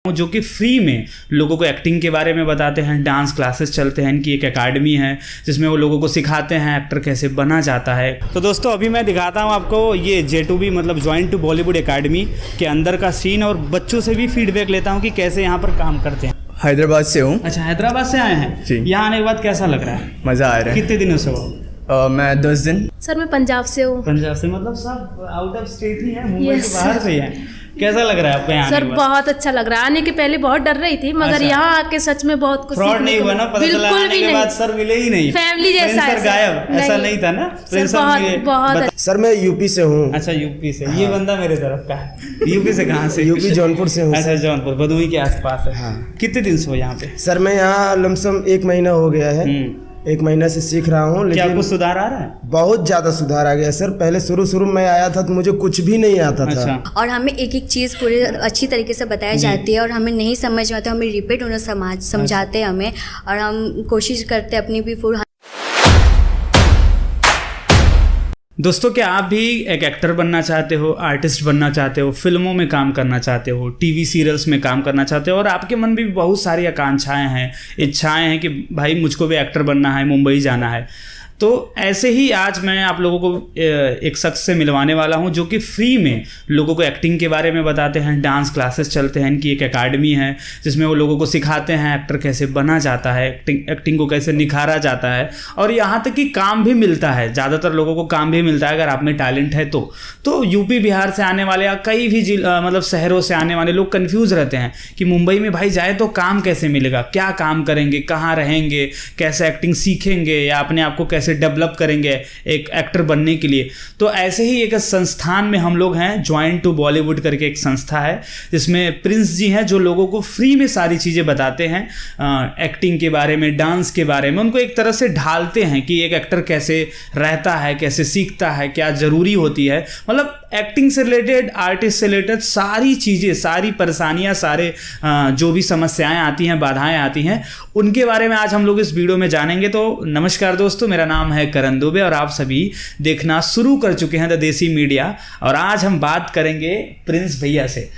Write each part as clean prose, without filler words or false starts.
जो कि फ्री में लोगों को एक्टिंग के बारे में बताते हैं। डांस क्लासेस चलते हैं, इनकी एक एकेडमी है जिसमें वो लोगों को सिखाते हैं एक्टर कैसे बना जाता है। तो दोस्तों अभी मैं दिखाता हूँ आपको ये J2B मतलब ज्वाइन टू बॉलीवुड एकेडमी के अंदर का सीन, और बच्चों से भी फीडबैक लेता हूँ कि कैसे यहाँ पर काम करते हैं। हैदराबाद से हूँ। अच्छा, हैदराबाद से आए हैं जी। यहाँ आने के बाद कैसा लग रहा है? मज़ा आ रहा है। कितने दिनों से हो? मैं 10 दिन। सर मैं पंजाब से हूँ। पंजाब से मतलब सब आउट ऑफ स्टेट ही है, मुंबई Yes, के बाहर से ही है। कैसा लग रहा है आपको यहाँ सर? आने के बाद? बहुत अच्छा लग रहा है। आने के पहले बहुत डर रही थी, मगर अच्छा। यहाँ आके सच में बहुत कुछ फ्रॉड सीखने नहीं को हुआ ना? पता चला बिल्कुल आने भी के बाद नहीं। सर मिले ही नहीं, फैमिली जैसा प्रिंस है सर सर। गायब, ऐसा नहीं था ना? प्रिंस सर मिले। बहुत सर मैं यूपी से हूँ। अच्छा, यूपी से। ये बंदा मेरे तरफ का है। यूपी से कहाँ से? यूपी जौनपुर से हूँ। अच्छा, जौनपुर भदोही के आसपास है। हाँ। कितने दिन से हो यहाँ पे? सर मैं यहाँ लमसम 1 महीना हो गया है। 1 महीना से सीख रहा हूँ, क्या लेकिन कुछ सुधार आ रहा है? बहुत ज़्यादा सुधार आ गया सर। पहले शुरू में आया था तो मुझे कुछ भी नहीं आता था। अच्छा, और हमें एक एक चीज़ पूरी अच्छी तरीके से बताई जाती है, और हमें नहीं समझ में आता, हमें रिपीट उन्हें समझाते हैं हमें, और हम कोशिश करते हैं अपनी भी पूरी। दोस्तों क्या आप भी एक एक्टर बनना चाहते हो, आर्टिस्ट बनना चाहते हो, फिल्मों में काम करना चाहते हो, टीवी सीरियल्स में काम करना चाहते हो, और आपके मन में भी बहुत सारी आकांक्षाएं हैं, इच्छाएं हैं कि भाई मुझको भी एक्टर बनना है, मुंबई जाना है, तो ऐसे ही आज मैं आप लोगों को एक शख्स से मिलवाने वाला हूं जो कि फ्री में लोगों को एक्टिंग के बारे में बताते हैं। डांस क्लासेस चलते हैं, इनकी एक एकेडमी है जिसमें वो लोगों को सिखाते हैं एक्टर कैसे बना जाता है, एक्टिंग को कैसे निखारा जाता है, और यहाँ तक कि काम भी मिलता है। ज़्यादातर लोगों को काम भी मिलता है अगर आप में टैलेंट है तो यूपी बिहार से आने वाले या कई भी मतलब शहरों से आने वाले लोग कन्फ्यूज़ रहते हैं कि मुंबई में भाई जाए तो काम कैसे मिलेगा, क्या काम करेंगे, कहाँ रहेंगे, कैसे एक्टिंग सीखेंगे या अपने आप को कैसे डेवलप करेंगे एक एक्टर बनने के लिए। तो ऐसे ही एक संस्थान में हम लोग हैं, ज्वाइन टू बॉलीवुड करके एक संस्था है जिसमें प्रिंस जी हैं जो लोगों को फ्री में सारी चीज़ें बताते हैं, एक्टिंग के बारे में, डांस के बारे में, उनको एक तरह से ढालते हैं कि एक एक्टर कैसे रहता है, कैसे सीखता है, क्या ज़रूरी होती है, मतलब एक्टिंग से रिलेटेड, आर्टिस्ट से रिलेटेड सारी चीज़ें, सारी परेशानियां, सारे जो भी समस्याएं आती हैं, बाधाएं आती हैं, उनके बारे में आज हम लोग इस वीडियो में जानेंगे। तो नमस्कार दोस्तों, मेरा नाम है करण दुबे और आप सभी देखना शुरू कर चुके हैं द देसी मीडिया, और आज हम बात करेंगे प्रिंस भैया से।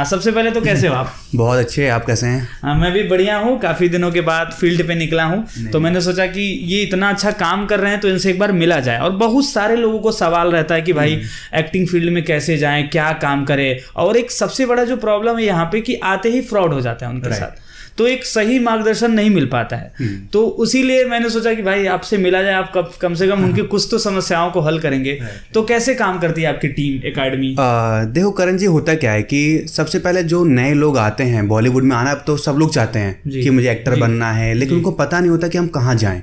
सबसे पहले तो कैसे हो आप? बहुत अच्छे, आप कैसे हैं? मैं भी बढ़िया हूँ। काफ़ी दिनों के बाद फील्ड पे निकला हूँ, तो मैंने सोचा कि ये इतना अच्छा काम कर रहे हैं तो इनसे एक बार मिला जाए। और बहुत सारे लोगों को सवाल रहता है कि भाई एक्टिंग फील्ड में कैसे जाएं, क्या काम करें, और एक सबसे बड़ा जो प्रॉब्लम है यहाँ पे कि आते ही फ्रॉड हो जाता है उनके साथ, तो एक सही मार्गदर्शन नहीं मिल पाता है। तो उसीलिए मैंने सोचा कि भाई आपसे मिला जाए, आप कम से कम उनकी कुछ तो समस्याओं को हल करेंगे। तो कैसे काम करती है आपकी टीम, एकेडमी? देखो करण जी, होता क्या है कि सबसे पहले जो नए लोग आते हैं बॉलीवुड में आना, अब तो सब लोग चाहते हैं कि मुझे एक्टर बनना है, लेकिन उनको पता नहीं होता कि हम कहाँ जाएं।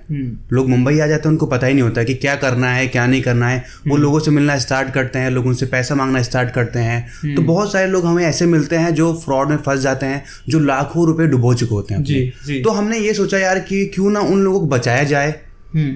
लोग मुंबई आ जाते हैं, उनको पता ही नहीं होता कि क्या करना है, क्या नहीं करना है। वो लोगों से मिलना स्टार्ट करते हैं, लोगों से पैसा मांगना स्टार्ट करते हैं। तो बहुत सारे लोग हमें ऐसे मिलते हैं जो फ्रॉड में फंस जाते हैं, जो लाखों रुपए डुबो चुके होते हैं। जी। तो हमने ये सोचा यार कि क्यों ना उन लोगों को बचाया जाए।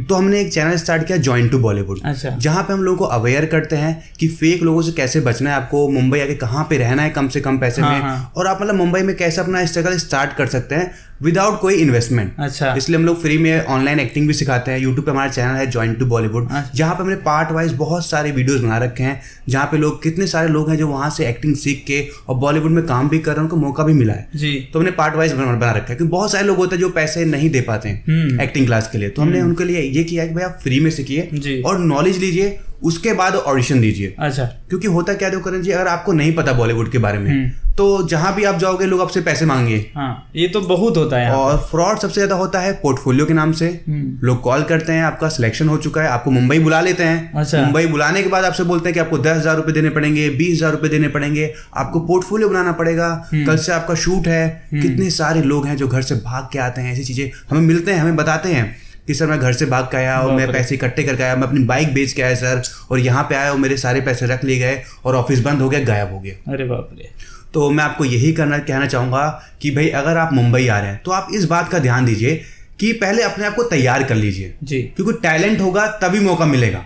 तो हमने एक चैनल स्टार्ट किया, ज्वाइन टू बॉलीवुड, जहाँ पे हम लोगों को अवेयर करते हैं कि फेक लोगों से कैसे बचना है, आपको मुंबई आके कहाँ पे रहना है कम से कम पैसे में, और आप मतलब मुंबई में कैसे अपना स्ट्रगल स्टार्ट कर सकते हैं विदाउट कोई इन्वेस्टमेंट। अच्छा। इसलिए हम लोग फ्री में ऑनलाइन एक्टिंग भी सिखाते हैं। यूट्यूब पे हमारा चैनल है ज्वाइन टू बॉलीवुड, जहाँ पे हमने पार्ट वाइज बहुत सारे वीडियोस बना रखे हैं, जहाँ पे लोग, कितने सारे लोग हैं जो वहाँ से एक्टिंग सीख के और बॉलीवुड में काम भी कर रहे हैं, उनको मौका भी मिला है जी। तो हमने पार्ट वाइज बना रखा है, क्योंकि बहुत सारे लोग होते हैं जो पैसे नहीं दे पाते हैं एक्टिंग क्लास के लिए। तो हमने उनके लिए ये किया कि भाई आप फ्री में सीखिए और नॉलेज लीजिए, उसके बाद ऑडिशन दीजिए। अच्छा। क्योंकि होता क्या है करण जी, अगर आपको नहीं पता बॉलीवुड के बारे में तो जहां भी आप जाओगे लोग आपसे पैसे मांगेंगे। हाँ, ये तो बहुत होता है। और फ्रॉड सबसे ज्यादा होता है पोर्टफोलियो के नाम से। लोग कॉल करते हैं, आपका सिलेक्शन हो चुका है, आपको मुंबई बुला लेते हैं। अच्छा। मुंबई बुलाने के बाद आपसे बोलते हैं कि आपको 10,000 रुपए देने पड़ेंगे, 20,000 रुपए देने पड़ेंगे, आपको पोर्टफोलियो बनाना पड़ेगा, कल से आपका शूट है। कितने सारे लोग हैं जो घर से भाग के आते हैं, ऐसी चीजें हमें मिलते हैं, हमें बताते हैं कि सर मैं घर से भाग के आया और मैं पैसे इकट्ठे करके आया, मैं अपनी बाइक बेच के आया सर, और यहाँ पे आया और मेरे सारे पैसे रख लिए गए और ऑफिस बंद हो गया, गायब हो गया। अरे बाप रे। तो मैं आपको यही कहना चाहूँगा कि भाई अगर आप मुंबई आ रहे हैं तो आप इस बात का ध्यान दीजिए कि पहले अपने आप को तैयार कर लीजिए जी, क्योंकि टैलेंट होगा तभी मौका मिलेगा।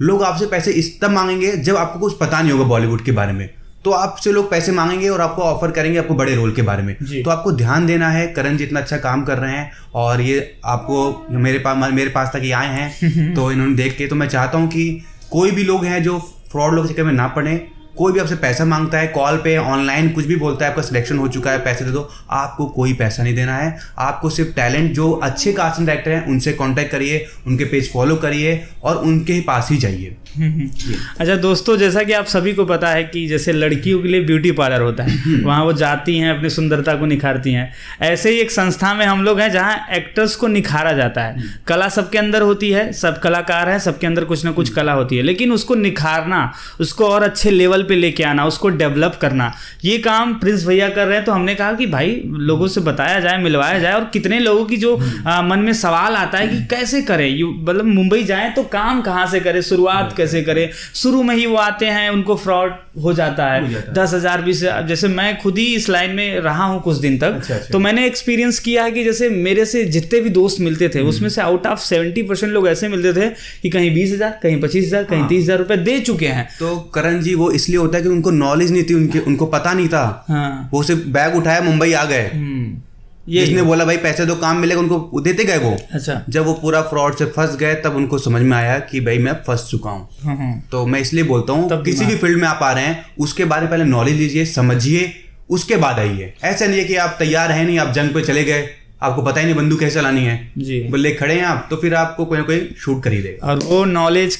लोग आपसे पैसे इस तब मांगेंगे जब आपको कुछ पता नहीं होगा बॉलीवुड के बारे में, तो आपसे लोग पैसे मांगेंगे और आपको ऑफर करेंगे आपको बड़े रोल के बारे में। तो आपको ध्यान देना है। करण जी इतना अच्छा काम कर रहे हैं और ये आपको मेरे पास तक ये आए हैं तो इन्होंने देख के, तो मैं चाहता हूँ कि कोई भी लोग हैं जो फ्रॉड लोग के चक्कर में ना पड़े, कोई भी आपसे पैसा मांगता है, कॉल पे ऑनलाइन कुछ भी बोलता है, आपका सिलेक्शन हो चुका है, पैसे दे दो, आपको कोई पैसा नहीं देना है। आपको सिर्फ टैलेंट, जो अच्छे कास्टिंग डायरेक्टर हैं उनसे कांटेक्ट करिए, उनके पेज फॉलो करिए और उनके पास ही जाइए। अच्छा दोस्तों, जैसा कि आप सभी को पता है कि जैसे लड़कियों के लिए ब्यूटी पार्लर होता है, वहाँ वो जाती हैं, अपनी सुंदरता को निखारती हैं। ऐसे ही एक संस्था में हम लोग हैं जहाँ एक्टर्स को निखारा जाता है। कला सबके अंदर होती है, सब कलाकार हैं, सबके अंदर कुछ ना कुछ कला होती है, लेकिन उसको निखारना, उसको और अच्छे लेवल पे लेके आना, उसको डेवलप करना, ये काम प्रिंस भैया कर रहे हैं। तो हमने कहा कि भाई लोगों से बताया जाए, मिलवाया जाए। और कितने लोगों की जो मन में सवाल आता है कि कैसे करें, मतलब मुंबई जाएं तो काम कहाँ से करें, शुरुआत कैसे करें। शुरू में ही वो आते हैं, उनको फ्रॉड हो जाता है, 10,000 20,000। जैसे मैं खुद ही इस लाइन में रहा हूँ कुछ दिन तक। अच्छा। तो मैंने एक्सपीरियंस किया है कि जैसे मेरे से जितने भी दोस्त मिलते थे उसमें से आउट ऑफ 70% लोग ऐसे मिलते थे कि कहीं 20,000, कहीं 25,000, कहीं 30,000 रुपए दे चुके हैं। तो करण जी, वो इसलिए होता है कि उनको नॉलेज नहीं थी, उनको पता नहीं था। हाँ। वो सिर्फ बैग उठाया, मुंबई आ गए, जिसने बोला भाई पैसे दो, काम मिलेगा, उनको देते गए वो। अच्छा। जब वो पूरा फ्रॉड से फंस गए तब उनको समझ में आया कि भाई मैं फंस चुका हूँ। तो मैं इसलिए बोलता हूँ, किसी भी फील्ड में आप आ रहे हैं उसके बारे में पहले नॉलेज लीजिए, समझिए, उसके बाद आइए। ऐसा नहीं है कि आप तैयार हैं नहीं, आप जंग पे चले गए, आपको पता ही नहीं बंदूक कैसे चलानी है जी, बल्ले खड़े हैं आप, तो फिर आपको कोई ना कोई शूट कर ही देगा। और वो नॉलेज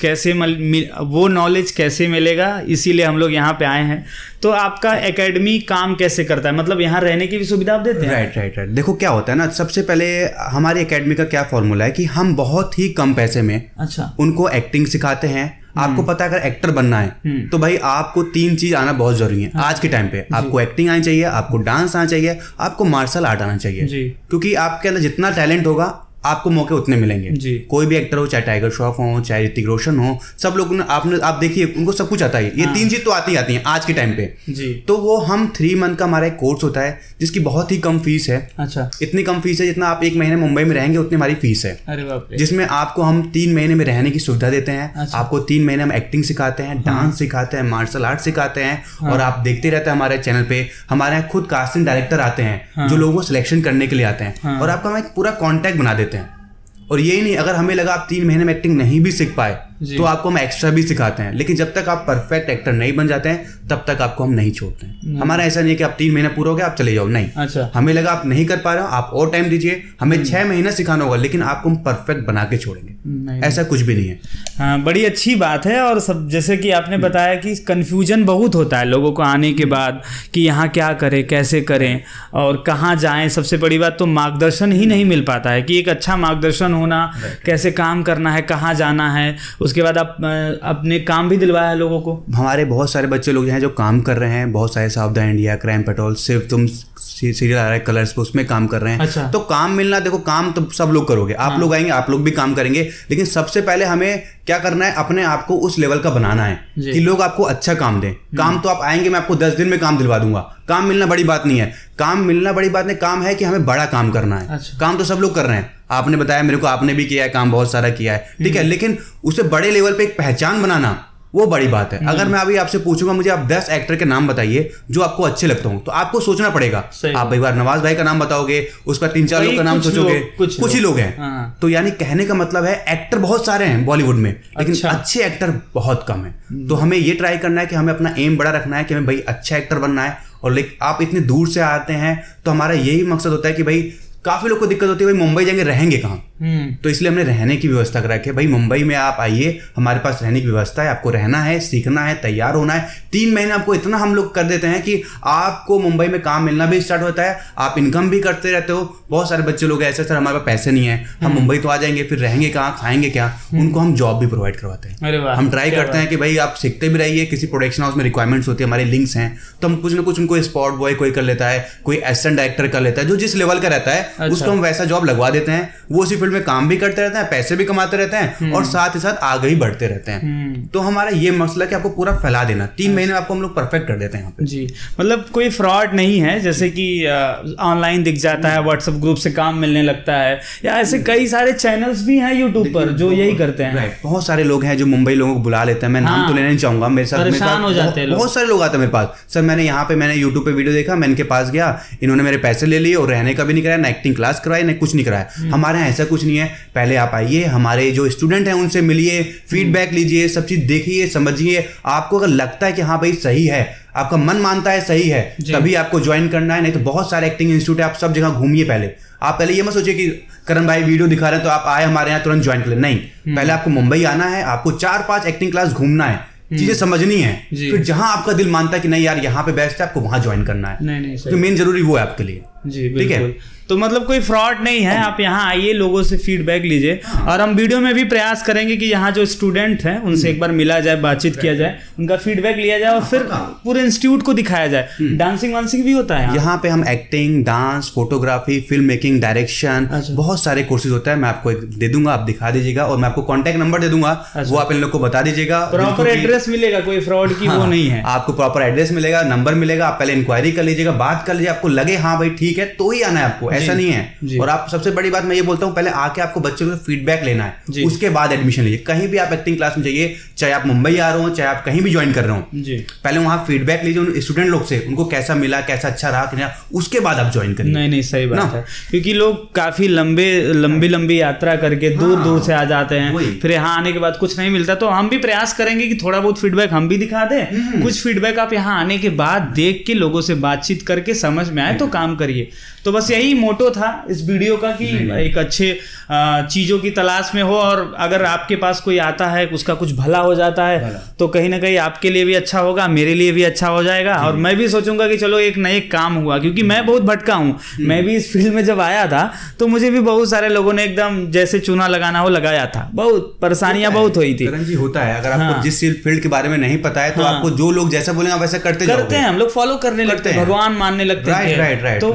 कैसे मिलेगा, इसीलिए हम लोग यहाँ पे आए हैं। तो आपका एकेडमी काम कैसे करता है, मतलब यहाँ रहने की भी सुविधा आप देते हैं? राइट। देखो क्या होता है ना, सबसे पहले हमारी एकेडमी का क्या फॉर्मूला है कि हम बहुत ही कम पैसे में अच्छा उनको एक्टिंग सिखाते हैं। आपको पता है अगर एक्टर बनना है तो भाई आपको 3 चीज आना बहुत जरूरी है। आज के टाइम पे आपको एक्टिंग आनी चाहिए, आपको डांस आना चाहिए, आपको मार्शल आर्ट आना चाहिए जी। क्योंकि आपके अंदर जितना टैलेंट होगा आपको मौके उतने मिलेंगे जी। कोई भी एक्टर हो, चाहे टाइगर श्रॉफ हो, चाहे ऋतिक रोशन हो, सब लोग आप देखिए उनको सब कुछ आता है। ये 3 चीज तो आती हैं आज के टाइम पे जी। तो वो हम 3 मंथ का हमारा एक कोर्स होता है जिसकी बहुत ही कम फीस है। अच्छा। इतनी कम फीस है जितना आप 1 महीने मुंबई में रहेंगे उतनी हमारी फीस है। अरे बाप रे। जिसमें आपको हम 3 महीने में रहने की सुविधा देते हैं। अच्छा। आपको 3 महीने हम एक्टिंग सिखाते हैं, डांस सिखाते हैं, मार्शल आर्ट सिखाते हैं और आप देखते रहते हैं हमारे चैनल पे हमारे यहाँ खुद कास्टिंग डायरेक्टर आते हैं जो लोगों को सिलेक्शन करने के लिए आते हैं और आपका हम एक पूरा कॉन्टैक्ट बना देते हैं। और यही नहीं, अगर हमें लगा आप 3 महीने में एक्टिंग नहीं भी सीख पाए तो आपको हम एक्स्ट्रा भी सिखाते हैं, लेकिन जब तक आप परफेक्ट एक्टर नहीं बन जाते हैं तब तक आपको हम नहीं छोड़ते हैं। हमारा ऐसा नहीं है कि आप 3 महीने पूरा हो गया आप चले जाओ, नहीं। अच्छा। हमें लगा आप नहीं कर पा रहे हो, आप और टाइम दीजिए, हमें 6 महीना सिखाना होगा, लेकिन आपको हम परफेक्ट बना के छोड़ेंगे। ऐसा कुछ भी नहीं है। हाँ, बड़ी अच्छी बात है। और सब जैसे कि आपने बताया कि कन्फ्यूजन बहुत होता है लोगों को आने के बाद कि यहाँ क्या करें, कैसे करें और कहाँ जाएं। सबसे बड़ी बात तो मार्गदर्शन ही नहीं मिल पाता है कि एक अच्छा मार्गदर्शन होना, कैसे काम करना है, कहाँ जाना है। उसके बाद आप अपने काम भी दिलवाया है लोगों को। हमारे बहुत सारे बच्चे लोग हैं जो काम कर रहे हैं, बहुत सारे सावधान इंडिया, क्राइम पेट्रोल, सिर्फ तुम सीरियल आ रहा है कलर्स पे, उसमें काम कर रहे हैं। अच्छा। तो काम मिलना, देखो काम तो सब लोग करोगे, आप लोग आएंगे, आप लोग भी काम करेंगे, लेकिन सबसे पहले हमें क्या करना है, अपने आप को उस लेवल का बनाना है कि लोग आपको अच्छा काम दें। काम तो आप आएंगे, मैं आपको 10 दिन में काम दिलवा दूंगा, काम मिलना बड़ी बात नहीं है। काम मिलना बड़ी बात नहीं, काम है कि हमें बड़ा काम करना है। अच्छा। काम तो सब लोग कर रहे हैं, आपने बताया मेरे को, आपने भी किया है काम, बहुत सारा किया है, ठीक है, लेकिन उसे बड़े लेवल पे एक पहचान बनाना वो बड़ी बात है। अगर मैं अभी आपसे पूछूंगा मुझे आप 10 एक्टर के नाम बताइए जो आपको अच्छे लगते हो, तो आपको सोचना पड़ेगा। आप एक बार नवाज भाई का नाम बताओगे, उस पर 3-4 लोग का नाम सोचोगे, कुछ ही लोग हैं। तो यानी कहने का मतलब है एक्टर बहुत सारे हैं बॉलीवुड में, लेकिन अच्छे एक्टर बहुत कम है। तो हमें ये ट्राई करना है कि हमें अपना एम बड़ा रखना है कि हमें भाई अच्छा एक्टर बनना है। और लेकिन आप इतने दूर से आते हैं तो हमारा यही मकसद होता है कि भाई काफी लोग को दिक्कत होती है भाई मुंबई जाएंगे रहेंगे कहाँ, तो इसलिए हमने रहने की व्यवस्था करा है। भाई मुंबई में आप आइए, हमारे पास रहने की व्यवस्था है, आपको रहना है, सीखना है, तैयार होना है। 3 महीने आपको इतना हम लोग कर देते हैं कि आपको मुंबई में काम मिलना भी स्टार्ट होता है, आप इनकम भी करते रहते हो। बहुत सारे बच्चे लोग ऐसे, सर हमारे पास पैसे नहीं है, हम मुंबई तो आ जाएंगे, फिर रहेंगे कहाँ, खाएंगे क्या, उनको हम जॉब भी प्रोवाइड करवाते हैं। हम ट्राई करते हैं कि भाई आप सीखते भी रहिए, किसी प्रोडक्शन हाउस में रिक्वायरमेंट्स होती है, हमारे लिंक्स हैं, तो हम कुछ ना कुछ उनको स्पॉट बॉय कोई कर लेता है, कोई असिस्टेंट डायरेक्टर कर लेता है, जो जिस लेवल का रहता है उसको हम वैसा जॉब लगवा देते हैं। वो उसी फील्ड में काम भी करते रहते हैं, पैसे भी कमाते रहते हैं और साथ ही साथ आगे ही बढ़ते रहते हैं। तो हमारा ये मसला कि आपको पूरा फैला देना, 3 महीने में आपको हम लोग परफेक्ट कर देते हैं यहाँ पे। जी, मतलब कोई फ्रॉड नहीं है, जैसे कि ऑनलाइन दिख जाता है, व्हाट्सएप ग्रुप से काम मिलने लगता है, या ऐसे कई सारे चैनल्स भी हैं यूट्यूब पर जो यही करते हैं। बहुत सारे लोग हैं जो मुंबई लोगों को बुला लेते हैं, मैं नाम तो लेना नहीं चाहूंगा, मेरे साथ बहुत सारे लोग आते हैं मेरे पास, सर मैंने यहाँ पे मैंने यूट्यूब पे वीडियो देखा, मैं इनके पास गया, इन्होंने मेरे पैसे ले लिए और रहने का भी नहीं कराया, ना एक्टिंग क्लास कराई, ना कुछ नहीं कराया। हमारे यहाँ ऐसा कुछ कुछ नहीं है, पहले आप आइए, हमारे जो स्टूडेंट हैं उनसे मिलिए, फीडबैक लीजिए, सब चीज़ देखिए, समझिए। आपको अगर लगता है कि हाँ भाई सही है, आपका मन मानता है सही है, तभी आपको ज्वाइन करना है। नहीं तो बहुत सारे एक्टिंग इंस्टीट्यूट है, आप सब जगह घूमिए। पहले आप ये मत सोचिए कि करण भाई वीडियो दिखा रहे हैं तो आप आए हमारे यहाँ तुरंत ज्वाइन कर ले, नहीं। पहले आपको मुंबई आना है, आपको 4-5 एक्टिंग क्लास घूमना है, चीजें समझनी है, फिर जहां आपका दिल मानता है कि नहीं यार यहाँ पे बेस्ट है, आपको वहां ज्वाइन करना है। नहीं तो मेन जरूरी वो है आपके लिए। जी बिल्कुल। तो मतलब कोई फ्रॉड नहीं है, आप यहाँ आइए, लोगों से फीडबैक लीजिए, और हम वीडियो में भी प्रयास करेंगे कि यहाँ जो स्टूडेंट हैं उनसे एक बार मिला जाए, बातचीत किया जाए, उनका फीडबैक लिया जाए और फिर पूरे इंस्टीट्यूट को दिखाया जाए। डांसिंग वांसिंग भी होता है यहाँ पे, हम acting, dance, photography, film making, direction, बहुत सारे कोर्सेज होता है। मैं आपको एक दे दूंगा, आप दिखा दीजिएगा, और मैं आपको कॉन्टैक्ट नंबर दे दूंगा, वो आप इन लोग को बता दीजिएगा। प्रॉपर एड्रेस मिलेगा, कोई फ्रॉड की वो नहीं है, आपको प्रॉपर एड्रेस मिलेगा, नंबर मिलेगा, आप पहले इंक्वायरी कर लीजिएगा, बात कर लीजिए, आपको लगे हाँ भाई ठीक है तो ही आना है आपको, ऐसा नहीं है। और आप सबसे बड़ी बात मैं ये बोलता हूँ, पहले आके आपको बच्चे को फीडबैक लेना है, उसके बाद एडमिशन लीजिए। कहीं भी आप एक्टिंग क्लास में जाइए, चाहे आप मुंबई आ रहे हो, चाहे आप कहीं भी ज्वाइन कर रहे हो, पहले वहाँ फीडबैक लीजिए उन स्टूडेंट लोग से, उनको कैसा मिला, कैसा अच्छा रहा कि नहीं, उसके बाद आप ज्वाइन करिए। नहीं सही बात है, क्योंकि लोग काफी लंबी यात्रा करके दूर से आ जाते हैं, फिर यहाँ आने के बाद कुछ नहीं मिलता। तो हम भी प्रयास करेंगे कि थोड़ा बहुत फीडबैक हम भी दिखा दें, कुछ फीडबैक आप यहाँ आने के बाद देख के, लोगों से बातचीत करके समझ में आए तो काम करिए। तो बस यही मोटो था इस वीडियो का कि एक अच्छे चीज़ों की तलाश में हो, और अगर आपके पास कोई आता है, उसका कुछ भला हो जाता है तो कहीं ना कहीं आपके लिए भी अच्छा होगा, मेरे लिए भी अच्छा हो जाएगा, और मैं भी सोचूंगा कि चलो एक नए काम हुआ। क्योंकि मैं बहुत भटका हूँ, मैं भी इस फील्ड में जब आया था तो मुझे भी बहुत सारे लोगों ने एकदम जैसे चूना लगाना हो लगाया था, बहुत परेशानियां बहुत हुई थी। करण जी होता है, अगर आपको जिस फील्ड के बारे में नहीं पता है तो आपको जो लोग जैसा बोलेंगे आप वैसा करते हैं, हम लोग फॉलो करने लगते हैं, भगवान मानने लगते हैं। राइट। तो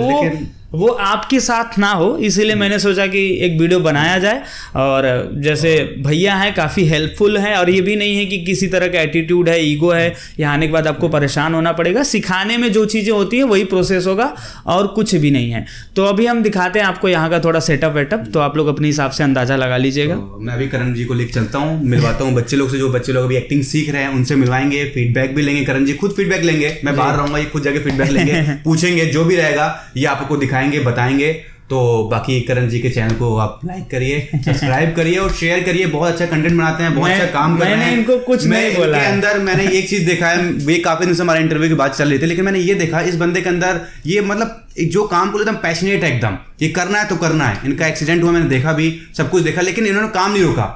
वो आपके साथ ना हो, इसीलिए मैंने सोचा कि एक वीडियो बनाया जाए। और जैसे भैया हैं, काफ़ी हेल्पफुल हैं, और ये भी नहीं है कि किसी तरह का एटीट्यूड है, ईगो है, यहाँ आने के बाद आपको परेशान होना पड़ेगा। सिखाने में जो चीज़ें होती है वही प्रोसेस होगा, और कुछ भी नहीं है। तो अभी हम दिखाते हैं आपको यहाँ का थोड़ा सेटअप वेटअप, तो आप लोग अपने हिसाब से अंदाज़ा लगा लीजिएगा। तो मैं भी करण जी को लेकर चलता हूँ, मिलवाता हूँ बच्चे लोग से, जो बच्चे लोग अभी एक्टिंग सीख रहे हैं उनसे मिलवाएंगे, फीडबैक भी लेंगे। करण जी खुद फीडबैक लेंगे, मैं बाहर रहूँगा, ये खुद जाके फीडबैक लेंगे, पूछेंगे, जो भी रहेगा ये आपको दिखाएंगे, बताएंगे। तो बाकी करण जी के चैनल को आप लाइक करिए, सब्सक्राइब करिए और शेयर करिए। बहुत अच्छा कंटेंट बनाते हैं, बहुत अच्छा काम कर रहे हैं। मैंने इनको कुछ नहीं बोला है। अंदर मैंने एक चीज देखा है, ये काफी दिन से हमारे इंटरव्यू की बात चल रही थी, लेकिन मैंने ये देखा इस बंदे के अंदर, ये मतलब जो काम को एकदम पैशनेट है, एकदम ये करना है तो करना है। इनका एक्सीडेंट हुआ, मैंने देखा भी, सब कुछ देखा, लेकिन इन्होंने काम नहीं रोका,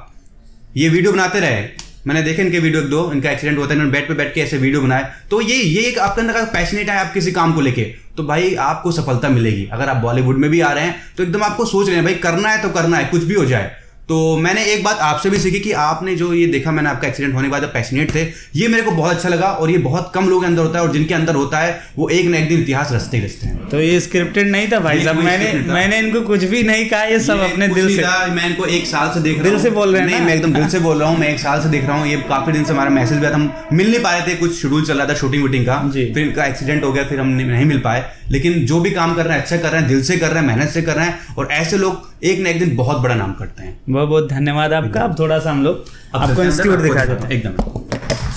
ये वीडियो बनाते रहे। मैंने देखे इनके वीडियो 1-2, इनका एक्सीडेंट होता है, इन्होंने बेड पे बैठ के ऐसे वीडियो बनाए। तो ये एक आपके अंदर का पैशनेट है, आप किसी काम को लेके, तो भाई आपको सफलता मिलेगी। अगर आप बॉलीवुड में भी आ रहे हैं तो एकदम आपको सोच रहे हैं भाई करना है तो करना है, कुछ भी हो जाए। तो मैंने एक बात आपसे भी सीखी कि आपने जो ये देखा, मैंने आपका एक्सीडेंट होने के बाद पैशनेट थे, ये मेरे को बहुत अच्छा लगा, और ये बहुत कम लोगों के अंदर होता है, और जिनके अंदर होता है वो एक न एक दिन इतिहास रचते ही रचते हैं। तो ये स्क्रिप्टेड नहीं था भाई साहब, मैंने इनको कुछ भी नहीं कहा, ये सब अपने दिल से। मैं इनको 1 साल से देख रहा हूँ, दिल से बोल रहे हैं। नहीं, मैं एकदम दिल से बोल रहा हूँ, मैं 1 साल से देख रहा हूँ। ये काफी दिन से हमारा मैसेज भी आता, हम मिल नहीं पा रहे थे, कुछ शेड्यूल चल रहा था शूटिंग वूटिंग का, फिर इनका एक्सीडेंट हो गया, फिर हम नहीं मिल पाए। लेकिन जो भी काम कर रहे हैं अच्छा कर रहे हैं, दिल से कर रहे हैं, मेहनत से कर रहे हैं, और ऐसे लोग एक न एक दिन बहुत बड़ा नाम करते हैं। बहुत बहुत धन्यवाद आपका। अब थोड़ा सा हम लोग आपको इंस्टीट्यूट दिखा देते हैं। एकदम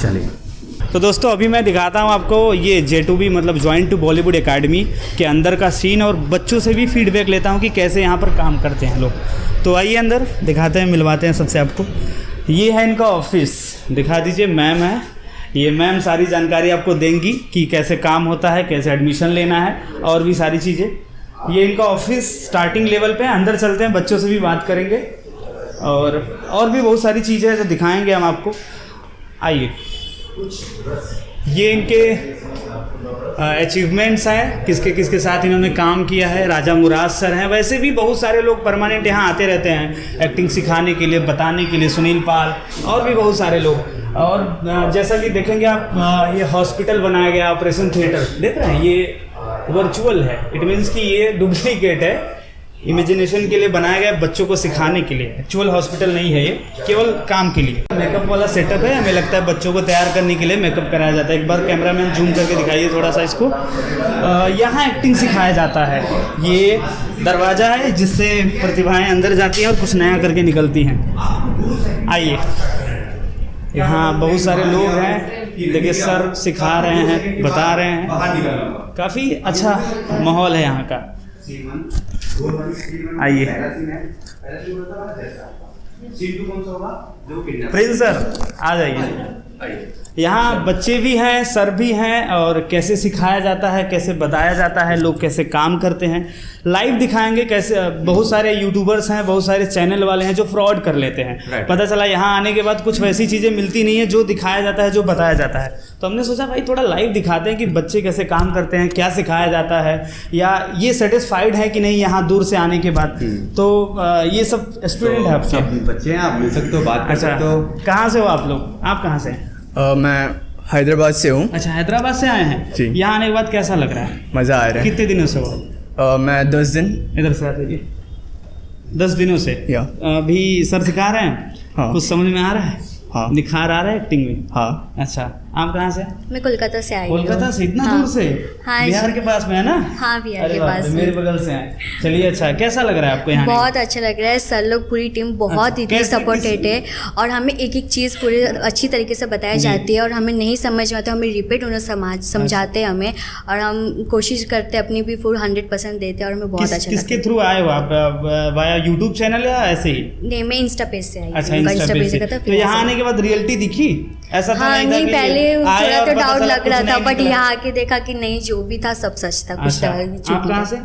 चलिए। तो दोस्तों अभी मैं दिखाता हूँ आपको ये J2B मतलब ज्वाइन टू बॉलीवुड एकेडमी के अंदर का सीन, और बच्चों से भी फीडबैक लेता हूँ कि कैसे यहाँ पर काम करते हैं लोग। तो आइए अंदर दिखाते हैं, मिलवाते हैं सबसे आपको। ये है इनका ऑफिस, दिखा दीजिए, मैम है ये। मैम सारी जानकारी आपको देंगी कि कैसे काम होता है, कैसे एडमिशन लेना है, और भी सारी चीज़ें। ये इनका ऑफिस स्टार्टिंग लेवल पे, अंदर चलते हैं, बच्चों से भी बात करेंगे, और भी बहुत सारी चीज़ें हैं जो दिखाएंगे हम आपको। आइए, ये इनके अचीवमेंट्स हैं, किसके किसके साथ इन्होंने काम किया है। राजा मुराद सर हैं, वैसे भी बहुत सारे लोग परमानेंट यहाँ आते रहते हैं एक्टिंग सिखाने के लिए, बताने के लिए, सुनील पाल, और भी बहुत सारे लोग। और जैसा कि देखेंगे आप, ये हॉस्पिटल बनाया गया, ऑपरेशन थिएटर देख रहे हैं, ये वर्चुअल है, इट मीन्स कि ये डुप्लीकेट है, इमेजिनेशन के लिए बनाया गया, बच्चों को सिखाने के लिए। एक्चुअल हॉस्पिटल नहीं है ये, केवल काम के लिए। मेकअप वाला सेटअप है, हमें लगता है बच्चों को तैयार करने के लिए मेकअप कराया जाता है। एक बार कैमरामैन जूम करके दिखाइए थोड़ा सा इसको। यहाँ एक्टिंग सिखाया जाता है। ये दरवाज़ा है जिससे प्रतिभाएं अंदर जाती हैं और कुछ नया करके निकलती हैं। आइए, यहाँ बहुत सारे लोग हैं, देखिए सर सिखा रहे हैं, बता रहे हैं, काफ़ी अच्छा माहौल है यहाँ का। आइए प्रिंस सर आ जाइए। यहाँ बच्चे भी हैं, सर भी हैं, और कैसे सिखाया जाता है, कैसे बताया जाता है, लोग कैसे काम करते हैं, लाइव दिखाएंगे कैसे। बहुत सारे यूट्यूबर्स हैं, बहुत सारे चैनल वाले हैं जो फ्रॉड कर लेते हैं। पता चला यहाँ आने के बाद कुछ वैसी चीज़ें मिलती नहीं है जो दिखाया जाता है, जो बताया जाता है। तो हमने सोचा भाई थोड़ा लाइव दिखाते हैं कि बच्चे कैसे काम करते हैं, क्या सिखाया जाता है, या ये सेटिस्फाइड है कि नहीं यहाँ दूर से आने के बाद। तो ये सब स्टूडेंट है आपके? सब बच्चे हैं, आप मिल सकते हो, बात कर सकते हो। कहाँ से हो आप लोग? आप कहाँ से हैं? मैं हैदराबाद से हूँ। अच्छा, हैदराबाद से आए हैं जी। यहाँ आने के बाद कैसा लग रहा है? मज़ा आ रहा है। कितने दिनों से हो? मैं 10 दिन। इधर से आते जी। 10 दिनों से या अभी सर सिखा रहे हैं? हाँ। कुछ समझ में आ रहा है? हाँ। निखार आ रहा है एक्टिंग में? हाँ। अच्छा, आप कहाँ से? मैं कोलकाता से आई हूँ। कोलकाता से? इतना हाँ। दूर से? हाँ, बिहार के पास में है ना? हाँ, बिहार अरे के बाप पास रे, में। मेरे बगल से आए। चलिए, अच्छा कैसा लग रहा है आपको यहाँ? बहुत अच्छा लग रहा है। सर लोग पूरी टीम बहुत अच्छा, इतनी कैसे- सपोर्टेड है, और हमें एक एक चीज़ पूरी अच्छी तरीके से बताई जाती है, और हमें नहीं समझ में आता हमें रिपीट उन्हें समझाते हैं हमें, और हम कोशिश करते हैं अपनी भी फुल 100% देते हैं, और हमें बहुत अच्छा लगता किसके है। थ्रू आए हो आप? वाया यूट्यूब चैनल या ऐसे ही? नहीं, मैं इंस्टा पेज से आई हूँ। अच्छा, उनका इंस्टा पेज से। देखा था, तो फिर यहाँ ऐसे- आने के बाद रियलिटी दिखी? ऐसा तो हाँ, था नहीं कि पहले आए थोड़ा और तो पता डाउट चला लग रहा कुछ था, नहीं बट निकला। यहाँ आके देखा कि नहीं, जो भी था सब सच था, कुछ अच्छा, तो आप कहाँ से?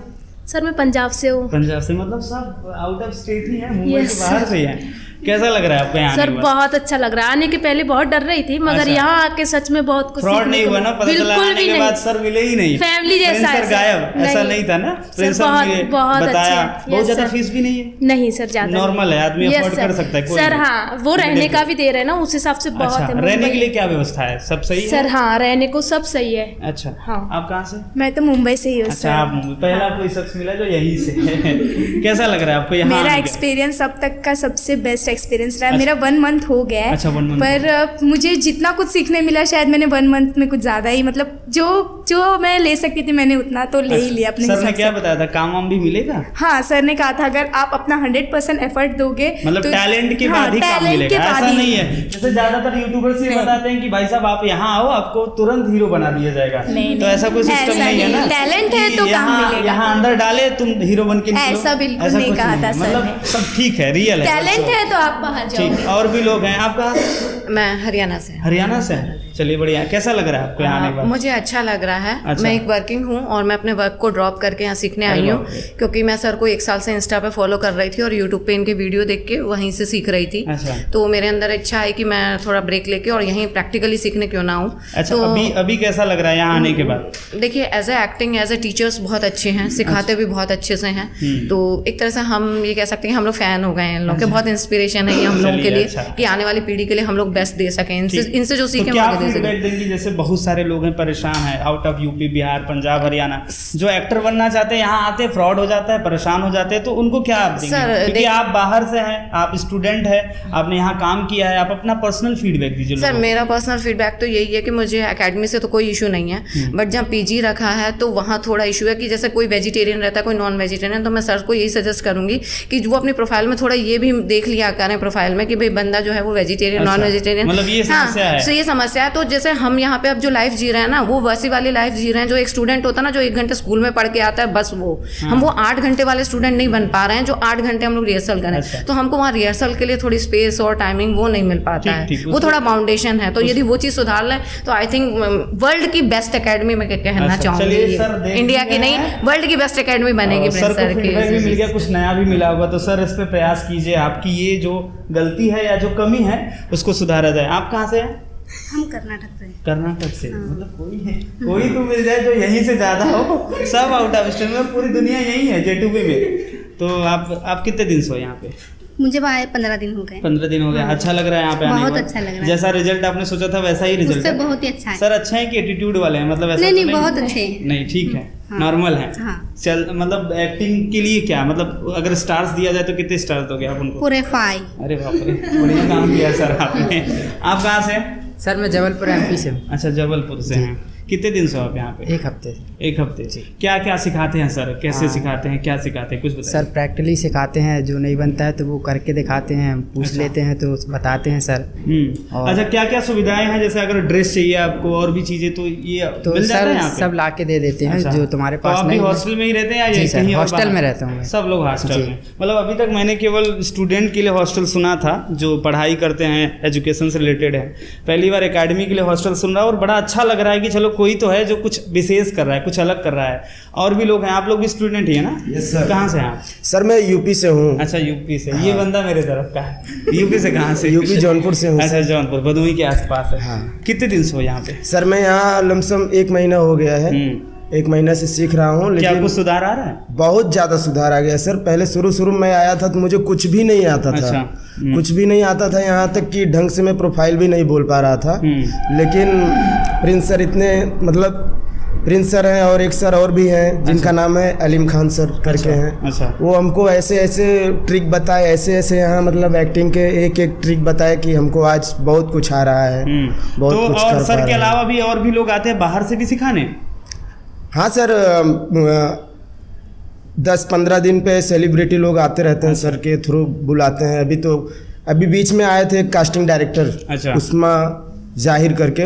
सर मैं पंजाब से हूँ। पंजाब से? मतलब सब आउट ऑफ स्टेट ही है, मुंबई Yes, के बाहर से ही है। कैसा लग रहा है आपको यहाँ सर आने के बाद? बहुत अच्छा लग रहा है। आने के पहले बहुत डर रही थी, मगर अच्छा। यहाँ आके सच में बहुत कुछ फ्रॉड सीखने नहीं को हुआ ना? पता चला बिल्कुल आने भी के नहीं। बाद सर मिले ही नहीं, फैमिली जैसा प्रिंस है सर सर। गायब, ऐसा नहीं था ना? प्रिंस सर बहुत- ने बहुत बताया। अच्छे। बहुत Yes, ज्यादा sir। फीस भी नहीं है? नहीं सर, ज्यादा नॉर्मल है, आदमी Yes, अफोर्ड sir। कर सकता है कोई सर भी। हाँ, वो रहने का भी दे रहे हैं ना, उस हिसाब से बहुत अच्छा, है। रहने मुंबई- के लिए क्या व्यवस्था है? सब सही है? सर हाँ, रहने को सब सही है। अच्छा, हाँ। आप कहाँ से? मैं तो मुंबई से ही हूँ अच्छा, आप मुंबई। पहला कोई शख्स मिला जो यहीं से है। कैसा लग रहा है आपको यहाँ मेरा आने के? एक्सपीरियंस अब तक का सबसे बेस्ट एक्सपीरियंस रहा है। अच्छा। मेरा 1 मंथ हो गया है। अच्छा, 1 month पर मुझे जितना कुछ सीखने मिला, शायद मैंने 1 मंथ में कुछ ज़्यादा ही, मतलब जो मैं ले सकती थी मैंने उतना तो ले ही लिया अपने सर ने हिसाब क्या से। बताया था, काम वाम भी मिलेगा? हाँ, सर ने कहा था अगर आप अपना 100% एफर्ट दोगे मतलब तो- टैलेंट के हाँ, बाद ही काम talent मिलेगा, के बाद ऐसा ही। नहीं है जैसे ज्यादातर यूट्यूबर्स ये नहीं। बताते हैं कि भाई साहब आप यहाँ आओ, आपको तुरंत हीरो बना दिया जाएगा। नहीं, तो नहीं। ऐसा कोई सिस्टम ऐसा नहीं है ना? नहीं। टैलेंट है कि तो काम यहाँ- मिलेगा। यहाँ अंदर डाले तुम हीरो बन के निकलो। ऐसा बिल्कुल ऐसा नहीं कुछ कहा है। था सर मतलब ने। सब ठीक है, रियल है। टैलेंट है तो आप बाहर जाओ। ठीक, और भी लोग हैं। आप कहाँ से? मैं हरियाणा से। हरियाणा से हैं? चलिए बढ़िया। कैसा लग रहा है आपको यहाँ आने के बाद? मुझे अच्छा लग रहा है। अच्छा। मैं एक वर्किंग हूँ और मैं अपने वर्क को ड्रॉप करके यहाँ सीखने अरे आई हूँ, बाप रे। क्योंकि मैं सर को 1 साल से इंस्टा पे फॉलो कर रही थी और यूट्यूब पे इनके वीडियो देख के वहीं से सीख रही थी। अच्छा। तो मेरे अंदर इच्छा है कि मैं थोड़ा ब्रेक लेके और यहीं प्रैक्टिकली सीखने क्यों ना हूँ। अच्छा, तो अभी कैसा लग रहा है यहाँ आने के बाद? देखिए, as a acting, as a teachers बहुत अच्छे हैं, सिखाते भी बहुत अच्छे से हैं। तो एक तरह से हम ये कह सकते हैं हम लोग फ़ैन हो गए हैं इन लोगों के। बहुत इंस्पिरेशन है ये हम लोगों के चलिए, लिए अच्छा। कि आने वाली पीढ़ी के लिए हम लोग बेस्ट दे सकें, इनसे जो तो सीखें क्या वो आगे दे फीडबैक सकें। देंगी? जैसे बहुत सारे लोग हैं परेशान हैं, out of UP, Bihar, Punjab, Haryana, जो एक्टर बनना चाहते हैं, यहाँ आते फ्रॉड हो जाता है, परेशान हो जाते हैं, तो उनको क्या आप देंगे? सर, क्योंकि आप बाहर से हैं, आप स्टूडेंट हैं, आपने यहाँ काम किया है, आप अपना पर्सनल फीडबैक दीजिए सर, लोगों को। मेरा पर्सनल फीडबैक तो यही है कि मुझे एकेडमी से तो कोई इशू नहीं है, बट जहाँ पीजी रखा है तो वहाँ थोड़ा इशू है कि जैसे कोई वेजिटेरियन रहता है, कोई नॉन वेजिटेरियन, तो मैं सर को यही सजेस्ट करूँगी कि वो अपनी प्रोफाइल में थोड़ा ये भी देख लिया करें प्रोफाइल में कि भाई बंदा जो है वो वेजिटेरियन, अच्छा, नॉन वेजिटेरियन, मतलब ये समस्या है। तो ये समस्या है। तो जैसे हम यहाँ पे अब जो लाइफ जी रहे हैं ना, वो वैसी वाली लाइफ जी रहे हैं जो एक स्टूडेंट होता है ना, जो 1 घंटे स्कूल में पढ़ के आता है बस वो, हम वो 8 घंटे वाले स्टूडेंट नहीं बन पा रहे हैं जो 8 घंटे हम लोग रिहर्सल करें। अच्छा। तो हमको वहाँ रिहर्सल के लिए थोड़ी स्पेस और टाइमिंग वो नहीं मिल पाता है, ठीक, वो उसको- थोड़ा बाउंडेशन है। तो यदि वो चीज़ सुधार लें तो आई थिंक वर्ल्ड की बेस्ट एकेडमी में कहना अच्छा, चलिए चाहूँगी, सर, देख इंडिया की लिया नहीं है। वर्ल्ड की बेस्ट एकेडमी बनेगी और प्रिंस सर सर को फीडबैक भी मिल गया, कुछ नया भी मिला होगा, तो सर इस पे प्रयास कीजिए, आपकी ये जो गलती है या जो कमी है उसको सुधारा जाए। आप कहाँ से हैं? हम कर्नाटक से। कर्नाटक से? मतलब कोई तो मिल जाए जो यहीं से ज़्यादा हो, सब आउट ऑफ स्टेट में, पूरी दुनिया यही है J2B में। तो आप कितने दिन से हो यहाँ पे? मुझे वहाँ 15 दिन हो गए। 15 दिन हो गया। अच्छा लग रहा है यहाँ पे आने के बहुत बाद? अच्छा लग रहा है। जैसा रिजल्ट आपने सोचा था वैसा ही रिजल्ट उससे है? बहुत ही अच्छा है। सर अच्छे हैं कि एटीट्यूड वाले हैं? मतलब ऐसा नहीं, तो नहीं, बहुत अच्छे हैं। नहीं, ठीक है, हाँ। नॉर्मल है। हाँ। चल, मतलब एक्टिंग के लिए क्या, मतलब अगर स्टार्स दिया जाए तो कितने स्टार्स दोगे आप उनको? पूरे 5। अरे बाप रे, बढ़िया काम किया सर आपने। आप कहाँ से हैं? सर मैं जबलपुर MP से हूँ। अच्छा, जबलपुर से हैं। कितने दिन से हो आप यहाँ पे? 1 हफ्ते। 1 हफ्ते। क्या क्या सिखाते हैं सर, कैसे सिखाते हैं, क्या सिखाते हैं, कुछ बताइए। सर प्रैक्टिकली सिखाते हैं, जो नहीं बनता है तो वो करके दिखाते हैं, पूछ लेते हैं तो बताते हैं सर। और अच्छा, क्या क्या सुविधाएं हैं, जैसे अगर ड्रेस चाहिए आपको और भी चीजें तो ये तो मिल जाता है यहाँ सर पे? सब ला के दे देते हैं। अच्छा। जो तुम्हारे तो पास आप भी नहीं है। हॉस्टल में ही रहते हैं या जी ये सर, कहीं और हॉस्टल बाहर? में रहता हूँ मैं। सब लोग हॉस्टल जी। में। मतलब अभी तक मैंने केवल स्टूडेंट के लिए हॉस्टल सुना था, जो पढ़ाई करते हैं, एजुकेशन से रिलेटेड है। पहली बार एकेडमी के लिए हॉस्टल सुन रहा हूँ और बड़ा अच्छा लग रहा है कि चलो कोई तो है जो कुछ विशेष कर रहा है, कुछ अलग कर रहा है। और भी लोग हैं, आप लोग भी स्टूडेंट ही है ना? Yes sir. कहाँ से हैं आप? सर मैं यूपी से हूँ। अच्छा, यूपी से। ये बंदा मेरे तरफ का है। यूपी से कहाँ से? यूपी जौनपुर से हूँ। अच्छा, जौनपुर, भदोही के आसपास है। हाँ। कितने दिन से हो यहाँ पे? सर मैं यहाँ लमसम 1 महीना हो गया है। 1 महीना से सीख रहा हूँ, क्या लेकिन कुछ सुधार आ रहा है? बहुत ज़्यादा सुधार आ गया सर। पहले शुरू में आया था तो मुझे कुछ भी नहीं आता था। अच्छा। कुछ भी नहीं आता था, यहाँ तक कि ढंग से मैं प्रोफाइल भी नहीं बोल पा रहा था। लेकिन प्रिंस सर इतने, मतलब प्रिंस सर हैं और एक सर और भी हैं जिनका नाम है अलीम खान सर करके हैं। अच्छा। वो हमको ऐसे ऐसे ट्रिक बताए, ऐसे ऐसे यहाँ मतलब एक्टिंग के एक एक ट्रिक बताए कि हमको आज बहुत कुछ आ रहा है। बहुत तो कुछ और कर सर पा के रहे हैं। अलावा भी और भी लोग आते हैं बाहर से भी सिखाने? हाँ सर, 10-15 दिन पे सेलिब्रिटी लोग आते रहते हैं, सर के थ्रू बुलाते हैं। अभी बीच में आए थे कास्टिंग डायरेक्टर, अच्छा। उस्मा जाहिर करके,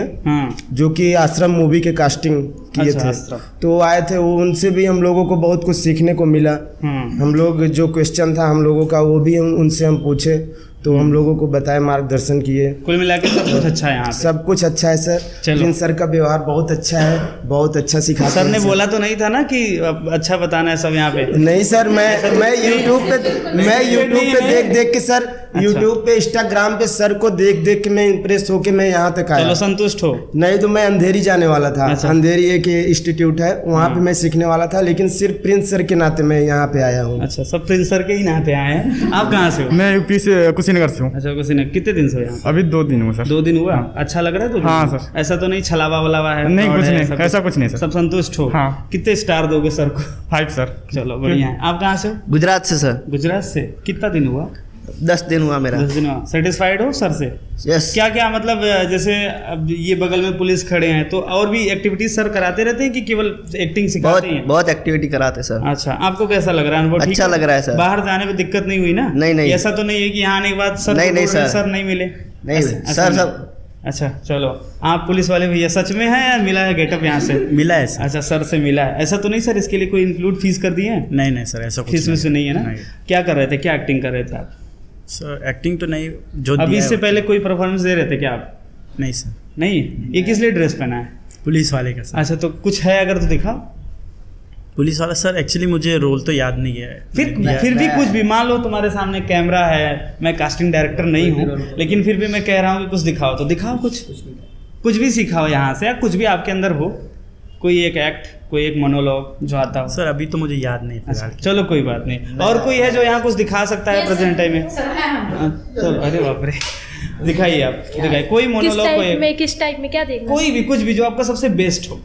जो कि आश्रम मूवी के कास्टिंग किए अच्छा, थे। आश्रम। तो वो आए थे, वो उनसे भी हम लोगों को बहुत कुछ सीखने को मिला। हम लोग जो क्वेश्चन था हम लोगों का, वो भी उनसे हम पूछे, तो हम लोगों को बताए, मार्गदर्शन किए। कुल मिला के सब कुछ अच्छा है यहाँ पे? सब कुछ अच्छा है सर। चलो। प्रिंस सर का व्यवहार बहुत अच्छा है, बहुत अच्छा सिखाते सर हैं ने बोला तो नहीं था ना कि अब अच्छा बताना है सब यहाँ पे? नहीं सर, मैं यूट्यूब पे देख के सर, यूट्यूब पे, इंस्टाग्राम पे सर को देख के मैं इंप्रेस होके मैं यहाँ तक आया। चलो, संतुष्ट हो? नहीं तो मैं अंधेरी जाने वाला था। अच्छा। अंधेरी एक इंस्टीट्यूट है, वहाँ पे मैं सीखने वाला था, लेकिन सिर्फ प्रिंस सर के नाते मैं यहाँ पे आया हूँ। अच्छा, सब प्रिंस सर के ही नाते आए हैं। आप कहाँ से हो? मैं यूपी से कुशीनगर से हूँ। अच्छा, कुशीनगर। कितने दिन से हो यहाँ? अभी 2 दिन हुआ सर। 2 दिन हुआ? अच्छा लग रहा है? 2 दिन? हाँ सर। ऐसा तो नहीं छलावा वलावा है? नहीं, fraud कुछ है, नहीं, ऐसा कुछ नहीं सर। सब संतुष्ट हो? हाँ। कितने स्टार दोगे सर को? 5 सर। चलो, बढ़िया है। आप कहाँ से हो? गुजरात से सर। गुजरात से। कितना दिन हुआ? 10 दिन हुआ मेरा। 10 दिन हुआ। सेटिस्फाइड हो सर से? यस। क्या क्या मतलब, जैसे अब ये बगल में पुलिस खड़े हैं, तो और भी एक्टिविटीज सर कराते रहते हैं कि केवल एक्टिंग सिखाते हैं? बहुत एक्टिविटी कराते सर। अच्छा, आपको कैसा लग रहा है अनुभव? अच्छा लग रहा है सर। बाहर जाने में दिक्कत नहीं हुई ना? नहीं। ऐसा तो नहीं है कि यहाँ आने के बाद सर नहीं सर। सर नहीं मिले? नहीं ऐसा सर, नहीं? सब। अच्छा, चलो। आप पुलिस वाले भैया सच में हैं या मिला है गेटअप यहाँ से? मिला है सर। अच्छा, सर से मिला है। ऐसा तो नहीं सर इसके लिए कोई इंक्लूड फीस कर दिए हैं? नहीं सर, ऐसा कुछ फीस में से नहीं है ना? क्या कर रहे थे, क्या एक्टिंग कर रहे थे आप? सर एक्टिंग तो नहीं, जो अभी इससे पहले कोई परफॉर्मेंस दे रहे थे क्या आप? नहीं सर। नहीं? ये किस लिए ड्रेस पहना है? पुलिस वाले का सर। अच्छा, तो कुछ है अगर तो दिखाओ। पुलिस वाला सर, एक्चुअली मुझे रोल तो याद नहीं है। फिर भी कुछ भी, मान लो तुम्हारे सामने कैमरा है, मैं कास्टिंग डायरेक्टर नहीं हूँ, लेकिन फिर भी मैं कह रहा हूँ कि कुछ दिखाओ, तो दिखाओ, कुछ भी सिखाओ यहाँ से, या कुछ भी आपके अंदर हो, कोई एक एक्ट, कोई एक मोनोलॉग जो आता हो। सर अभी तो मुझे याद नहीं। अच्छा, चलो कोई बात नहीं। और कोई है जो यहाँ कुछ दिखा सकता है प्रेजेंट टाइम में? चलो, अरे बाप रे, दिखाइए आप, दिखाइए कोई मोनोलॉग, किस टाइप में क्या देखना? कोई भी, कुछ भी जो आपका सबसे बेस्ट हो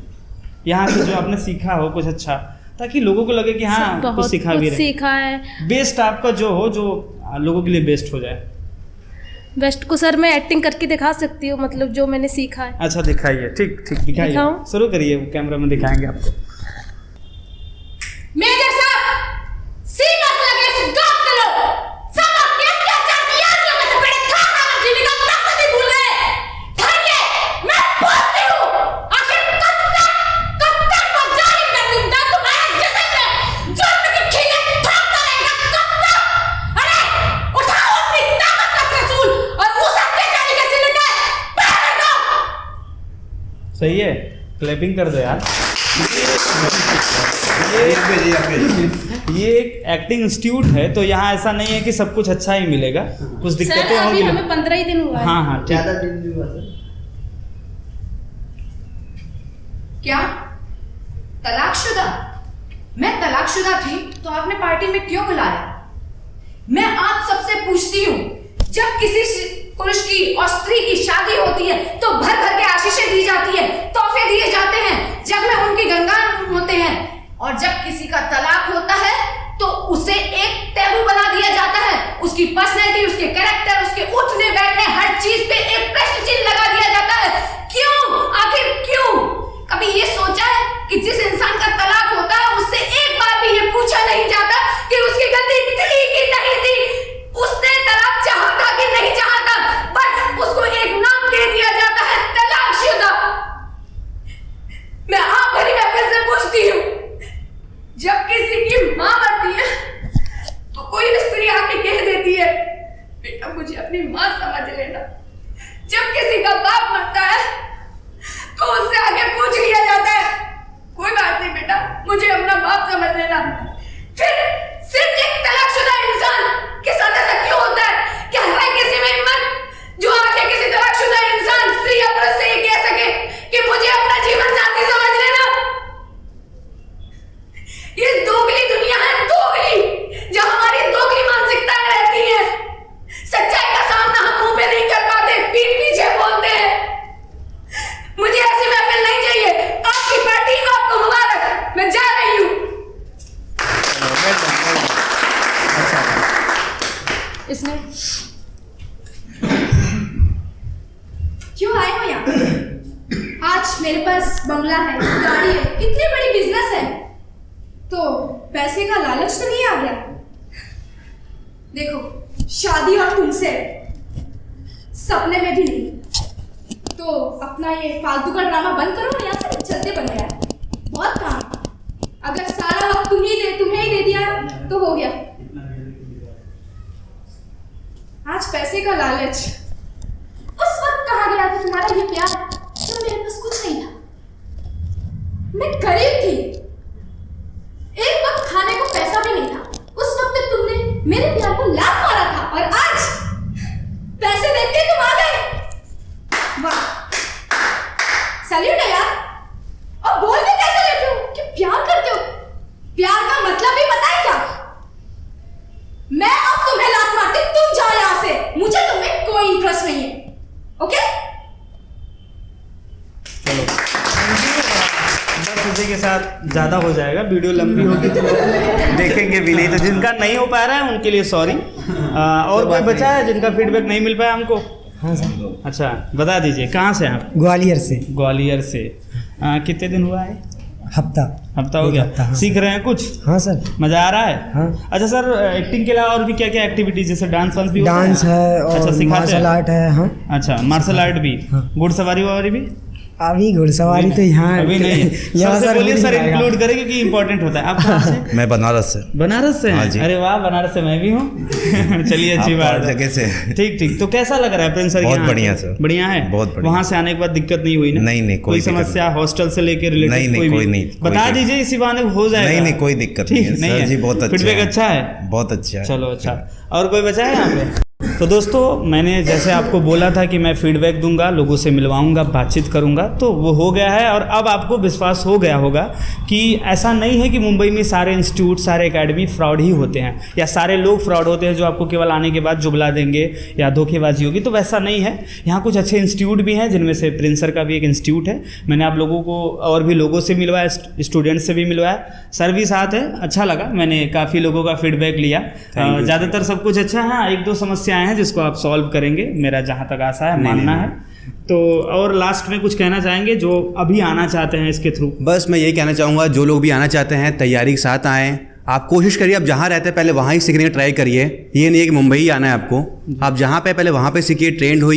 यहाँ से, जो आपने सीखा हो कुछ अच्छा, ताकि लोगों को लगे कि हाँ कुछ सिखा भी रहे। सीखा है। बेस्ट आपका जो हो, जो लोगों के लिए बेस्ट हो जाए। बेस्ट को सर मैं एक्टिंग करके दिखा सकती हूँ, मतलब जो मैंने सीखा है। अच्छा, दिखाइए। ठीक दिखाइए, शुरू करिए, कैमरा में दिखाएंगे आपको। मेजर साहब, सीमा से लगे इस गांव के लोग सब आपके अत्याचार की यादियों में थपेड़े खा जीने का मकसद ही भूल गए। ठहरिए, मैं पूछती हूँ, आखिर कब तक वो जालिम दरिंदा तुम्हारे जिस्म में जुल्म की खीलें ठोकता रहेगा? कब तक? अरे उठाओ अपनी ताकत का त्रिशूल और उस अत्याचारी के सिलेंडर पैर कर दो। सही है, क्लैपिंग कर दो यार। ये एक एक्टिंग इंस्टीट्यूट है, तो यहाँ ऐसा नहीं है कि सब कुछ अच्छा ही मिलेगा, कुछ दिक्कतें होंगी। हमें 15 ही दिन हुआ है। हाँ, ज़्यादा दिन भी हुआ सर। क्या तलाकशुदा? मैं तलाकशुदा थी तो आपने पार्टी में क्यों बुलाया? मैं आप सबसे पूछती हूँ, जब किसी पुरुष की और स्त्री की शादी होती है तो भर भर के आशीषें दी जाती है, तोहफे दिए जाते हैं, जग में उनके गंगान होते हैं, और जब किसी का तलाक होता है तो उसे एक टैबू बना दिया जाता है। उसकी पर्सनैलिटी, उसके कैरेक्टर, उसके उठने बैठने, हर चीज पे एक प्रश्न चिन्ह लगा दिया जाता है। क्यों? आखिर क्यों? कभी अपनी माँ समझ लेना। जब किसी का बाप मरता है तो उससे आगे पूछ लिया जाता है, कोई बात नहीं बेटा, मुझे अपना बाप समझ लेना। फिर सिर्फ एक तलाकशुदा इंसान के साथ ऐसा क्यों होता है? क्या है किसी में हिम्मत जो आके किसी तलाकशुदा इंसान स्त्री या पुरुष से ये कह सके कि मुझे अपना जीवन साथी समझ लेना? ये दोगली दुनिया है, दोगली, जहां हमारी दोगली मानसिकताएं रहती हैं। सच्चाई का सामना हम मुंह पे नहीं कर पाते, पीठ पीछे बोलते हैं। मुझे ऐसी महफिल नहीं चाहिए। आपकी पार्टी को आपको मुबारक, मैं जा रही हूँ। इसने क्यों आए हो यहाँ? आज मेरे पास बंगला है, गाड़ी है, इतनी बड़ी बिजनेस है, तो पैसे का लालच तो नहीं आ गया? देखो, शादी और तुमसे सपने में भी नहीं। तो अपना ये फालतू का ड्रामा बंद करो, यहाँ से चलते बन गया है, बहुत काम। अगर सारा वक्त तुम्हें ही दे दिया तो हो गया। आज पैसे का लालच, उस वक्त कहाँ गया था तुम्हारा ये प्यार जब मेरे पास कुछ नहीं था? मैं गरीब थी, एक वक्त खाने को पैसा भी नहीं था। उस वक्त तुमने मेरे प्यार को लात मारा था, और आज पैसे देते तुम आ गए। वाह, सैल्यूट है यार। और बोल भी कैसे लेते हो कि प्यार करते हो? प्यार का मतलब भी पता है क्या? मैं अब तुम्हें लात मारती, तुम जाओ यहां से, मुझे तुम्हें कोई इंटरेस्ट नहीं है। ओके? बस इसी के साथ ज़्यादा हो जाएगा, वीडियो लंबी होगी तो देखेंगे भी नहीं। तो जिनका नहीं हो पा रहा है उनके लिए सॉरी। और कोई बचा है जिनका फीडबैक नहीं मिल पाया हमको? हाँ सर। अच्छा, बता दीजिए कहाँ से आप? ग्वालियर से। ग्वालियर से। कितने दिन हुआ है? हफ्ता हो गया। हाँ। सीख रहे हैं कुछ? हाँ सर। मजा आ रहा है? हाँ। अच्छा सर, एक्टिंग के अलावा और भी क्या क्या एक्टिविटीज, जैसे डांस वांस भी होता डांस है और अच्छा, सिखाते मार्शल हैं? आर्ट है। हाँ। अच्छा, मार्शल आर्ट भी। हाँ। घुड़सवारी वारी भी? अभी घुड़सवारी तो यहाँ अभी नहीं। यहाँ सर बोलिए, सर नहीं इंक्लूड करें क्योंकि इंपॉर्टेंट होता है। आप कहाँ से? मैं बनारस से। बनारस से? हाँ जी। अरे वाह, बनारस से मैं भी हूँ। चलिए, अच्छी बात है। जगह से। ठीक ठीक। तो कैसा लग रहा है प्रिंस सर? बहुत बढ़िया सर। बढ़िया है? बहुत बढ़िया। वहाँ से आने के बाद दिक्कत नहीं हुई ना? नहीं, कोई समस्या हॉस्टल से लेकर रिलेटेड? नहीं, कोई नहीं। बता दीजिए, इसी बहाने हो जाएगा। नहीं, कोई दिक्कत नहीं है सर जी, बहुत अच्छा। फीडबैक अच्छा है? बहुत अच्छा है। चलो अच्छा। और कोई बचा है यहाँ पे? तो दोस्तों, मैंने जैसे आपको बोला था कि मैं फीडबैक दूंगा, लोगों से मिलवाऊंगा, बातचीत करूंगा, तो वो हो गया है। और अब आपको विश्वास हो गया होगा कि ऐसा नहीं है कि मुंबई में सारे इंस्टीट्यूट, सारे एकेडमी फ्रॉड ही होते हैं, या सारे लोग फ्रॉड होते हैं जो आपको केवल आने के बाद जुगला देंगे या धोखेबाजी होगी। तो वैसा नहीं है। यहाँ कुछ अच्छे इंस्टीट्यूट भी हैं, जिनमें से प्रिंस सर का भी एक इंस्टीट्यूट है। मैंने आप लोगों को और भी लोगों से मिलवाया, स्टूडेंट से भी मिलवाया, सर भी साथ है। अच्छा लगा, मैंने काफ़ी लोगों का फीडबैक लिया। ज़्यादातर सब कुछ अच्छा है। हाँ, एक दो समस्याएँ हैं जिसको आप सॉल्व करेंगे, मेरा जहाँ तक आशा है, मानना है। तो और लास्ट में कुछ कहना चाहेंगे जो अभी आना चाहते हैं इसके थ्रू? बस मैं यही कहना चाहूँगा, जो लोग भी आना चाहते हैं तैयारी के साथ आएँ। आप कोशिश करिए, आप जहाँ रहते हैं पहले वहाँ ही सीखने की ट्राई करिए। ये नहीं है कि मुंबई ही आना है आपको, आप जहाँ पे पहले वहाँ पे सीखिए, ट्रेंड होइए।